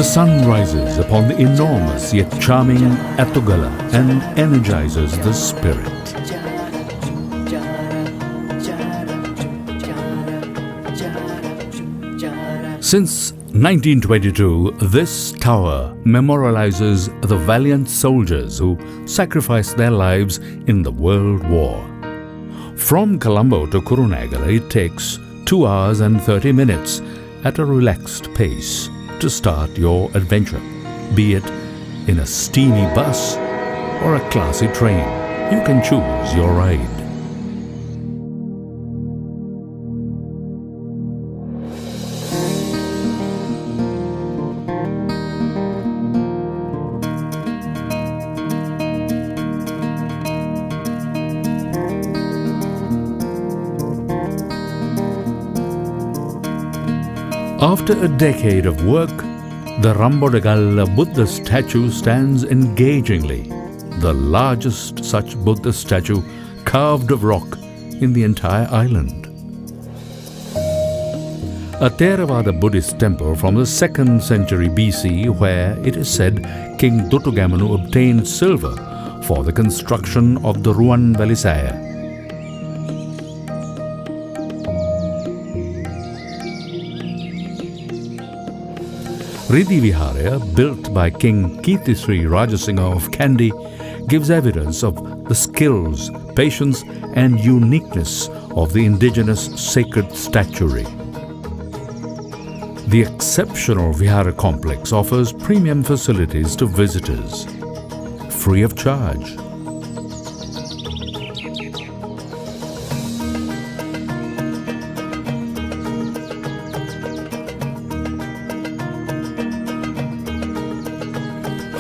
The sun rises upon the enormous yet charming Attugala and energizes the spirit. Since 1922, this tower memorializes the valiant soldiers who sacrificed their lives in the World War. From Colombo to Kurunegala, it takes 2 hours and 30 minutes at a relaxed pace to start your adventure, be it in a steamy bus or a classy train. You can choose your ride. After a decade of work, the Kurunegala Buddha statue stands engagingly, the largest such Buddha statue carved of rock in the entire island. A Theravada Buddhist temple from the 2nd century BC, where it is said King Dutugamanu obtained silver for the construction of the Ruan Velisaya. Riddhi Vihara, built by King Kirtisri Rajasingha of Kandy, gives evidence of the skills, patience and uniqueness of the indigenous sacred statuary. The exceptional Vihara complex offers premium facilities to visitors, free of charge.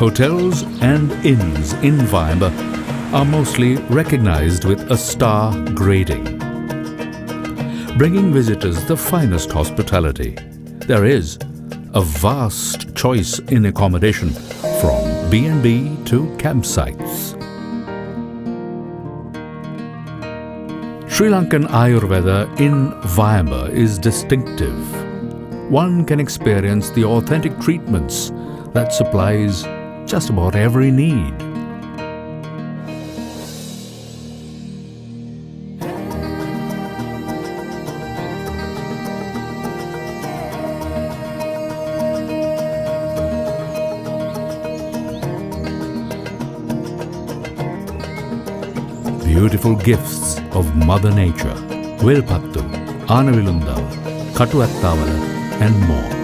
Hotels and inns in Wayamba are mostly recognized with a star grading, bringing visitors the finest hospitality. There is a vast choice in accommodation, from B&B to campsites. Sri Lankan Ayurveda in Wayamba is distinctive. One can experience the authentic treatments that supplies just about every need. Beautiful gifts of Mother Nature, Vilpattu, Anavilundava, Katuattavala and more.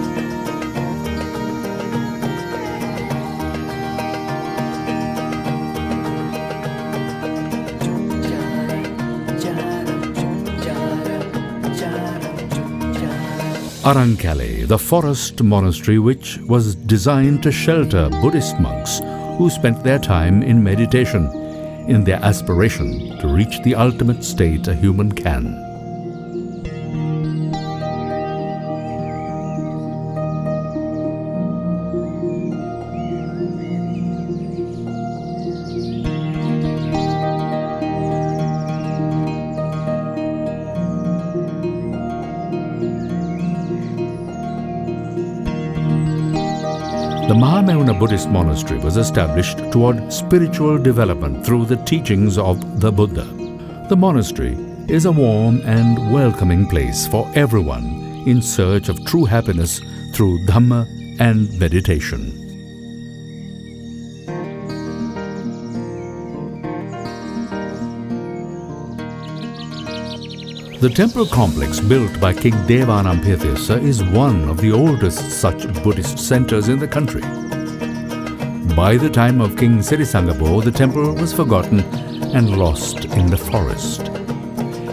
Arankale, the forest monastery which was designed to shelter Buddhist monks who spent their time in meditation in their aspiration to reach the ultimate state a human can. The Mahamevna Buddhist monastery was established toward spiritual development through the teachings of the Buddha. The monastery is a warm and welcoming place for everyone in search of true happiness through Dhamma and meditation. The temple complex built by King Devanampiyatissa is one of the oldest such Buddhist centers in the country. By the time of King Sirisangapur, the temple was forgotten and lost in the forest.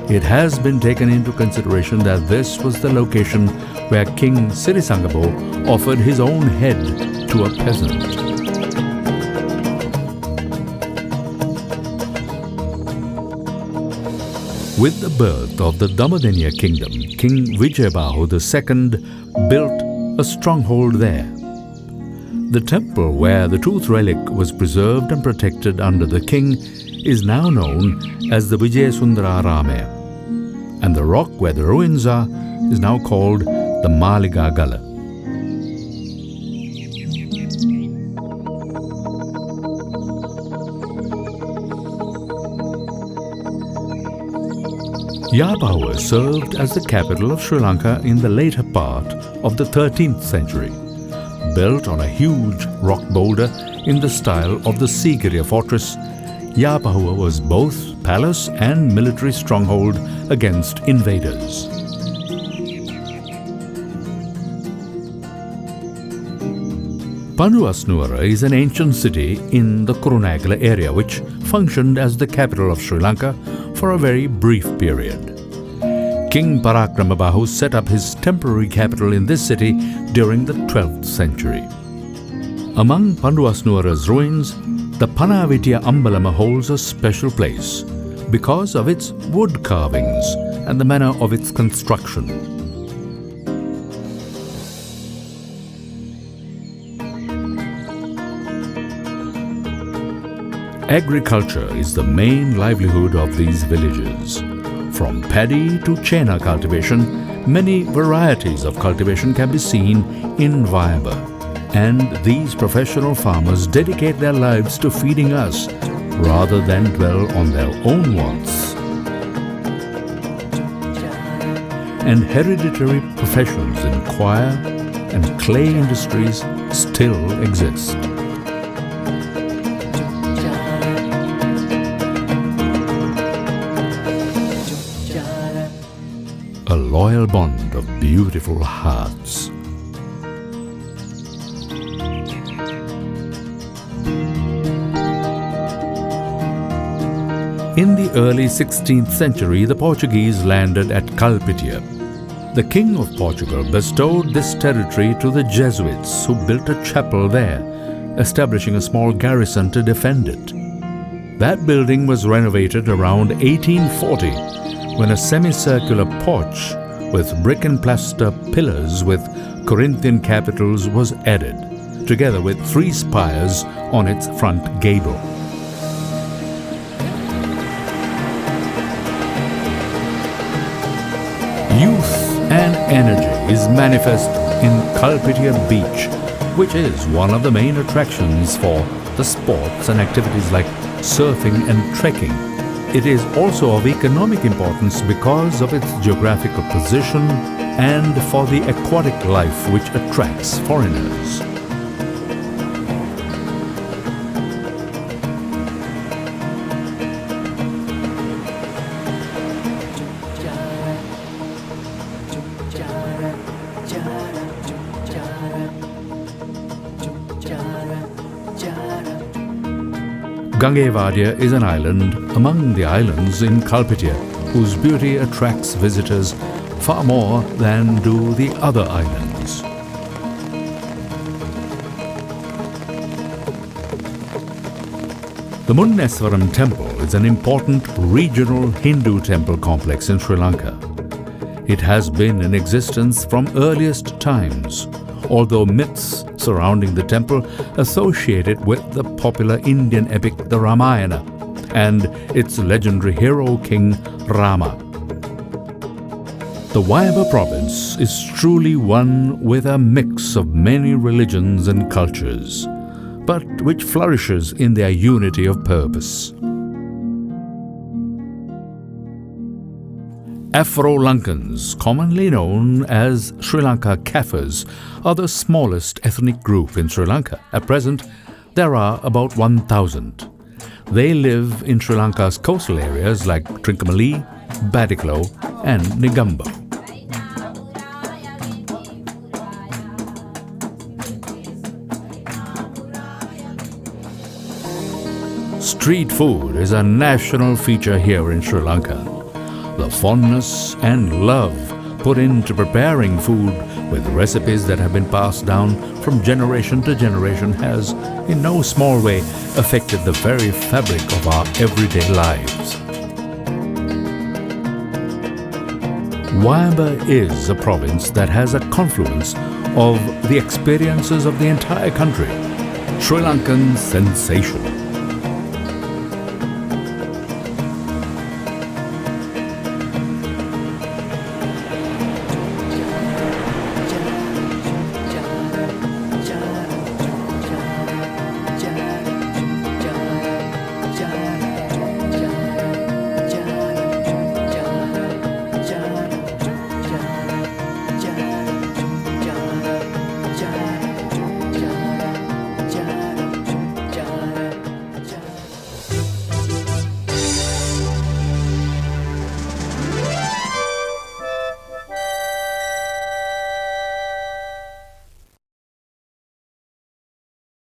It has been taken into consideration that this was the location where King Sirisangapur offered his own head to a peasant. With the birth of the Dhammadenya kingdom, King Vijayabahu II built a stronghold there. The temple where the tooth relic was preserved and protected under the king is now known as the Vijayasundara, and the rock where the ruins are is now called the Maliga Gala. Wayamba served as the capital of Sri Lanka in the later part of the 13th century. Built on a huge rock boulder in the style of the Sigiriya fortress, Wayamba was both palace and military stronghold against invaders. Panuasnuwara is an ancient city in the Kurunegala area which functioned as the capital of Sri Lanka for a very brief period. King Parakramabahu set up his temporary capital in this city during the 12th century. Among Panuasnuwara's ruins, the Panavitiya Ambalama holds a special place because of its wood carvings and the manner of its construction. Agriculture is the main livelihood of these villages. From paddy to chena cultivation, many varieties of cultivation can be seen in Wayamba. And these professional farmers dedicate their lives to feeding us rather than dwell on their own wants. And hereditary professions in choir and clay industries still exist. A loyal bond of beautiful hearts. In the early 16th century, the Portuguese landed at Kalpitiya. The King of Portugal bestowed this territory to the Jesuits, who built a chapel there, establishing a small garrison to defend it. That building was renovated around 1840, when a semicircular porch with brick and plaster pillars with Corinthian capitals was added, together with 3 spires on its front gable. Youth and energy is manifest in Kalpitiya Beach, which is one of the main attractions for the sports and activities like surfing and trekking. It is also of economic importance because of its geographical position and for the aquatic life which attracts foreigners. Gangevadya is an island among the islands in Kalpitiya, whose beauty attracts visitors far more than do the other islands. The Munneswaram Temple is an important regional Hindu temple complex in Sri Lanka. It has been in existence from earliest times, although myths surrounding the temple associate it with the popular Indian epic the Ramayana and its legendary hero King Rama. The Wayamba province is truly one with a mix of many religions and cultures, but which flourishes in their unity of purpose. Afro-Lankans, commonly known as Sri Lanka Kafirs, are the smallest ethnic group in Sri Lanka. At present, there are about 1,000. They live in Sri Lanka's coastal areas like Trincomalee, Badiklo and Negombo. Street food is a national feature here in Sri Lanka. The fondness and love put into preparing food with recipes that have been passed down from generation to generation has, in no small way, affected the very fabric of our everyday lives. Wayamba is a province that has a confluence of the experiences of the entire country. Sri Lankan sensation.